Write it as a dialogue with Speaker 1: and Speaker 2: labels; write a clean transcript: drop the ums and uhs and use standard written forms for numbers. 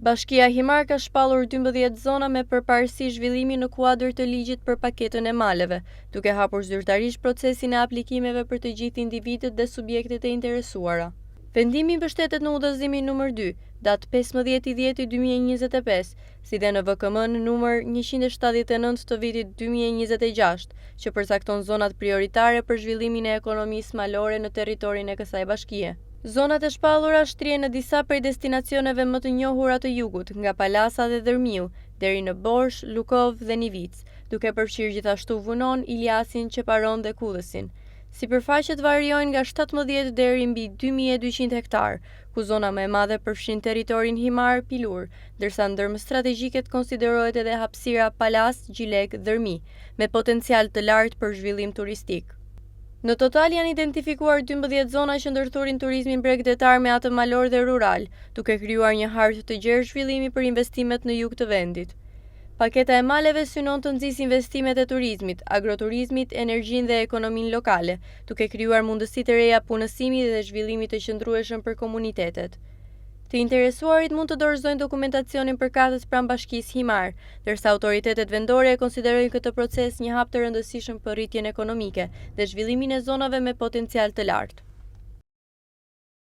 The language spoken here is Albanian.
Speaker 1: Bashkia Himar ka shpallur 12 zona me përparësi zhvillimi në kuadër të ligjit për paketën e maleve, duke hapur zyrtarisht procesin e aplikimeve për të gjithë individët dhe subjektet e interesuara. Vendimi mbështetet në udhëzimin numër 2, datë 15/10/2025, si dhe në VKM numër 179 të vitit 2026, që përcakton zonat prioritare për zhvillimin e ekonomisë malore në territorin e kësaj bashkie. Zonat e shpallura shtrihen në disa prej destinacioneve më të njohura të jugut, nga Palasa dhe Dërmiu, deri në Borsh, Lukov dhe Nivic, duke përfshirë gjithashtu Vunon, Iljasin, Qeparon dhe Kullësin. Sipërfaqet variojnë nga 17 deri mbi 2200 hektar, ku zona më e madhe përfshin territorin Himar, Pilur, ndërsa ndër më strategjike konsiderohet edhe hapësira Palas, Gjilek, Dërmi, me potencial të lartë për zhvillim turistik. Në total janë identifikuar 12 zona që ndërthurin turizmin bregdetar me atë malor dhe rural, duke krijuar një hartë të gjerë zhvillimi për investimet në jug të vendit. Paketa e maleve synon të nxjisë investimet e turizmit, agroturizmit, energjinë dhe ekonominë lokale, duke krijuar mundësi të reja punësimi dhe zhvillimit të qëndrueshëm për komunitetet. Të interesuarit mund të dorëzojnë dokumentacionin përkatës pranë bashkisë Himar, ndërsa autoritetet vendore e konsiderojnë këtë proces një hap të rëndësishëm për rritjen ekonomike dhe zhvillimin e zonave me potencial të lartë.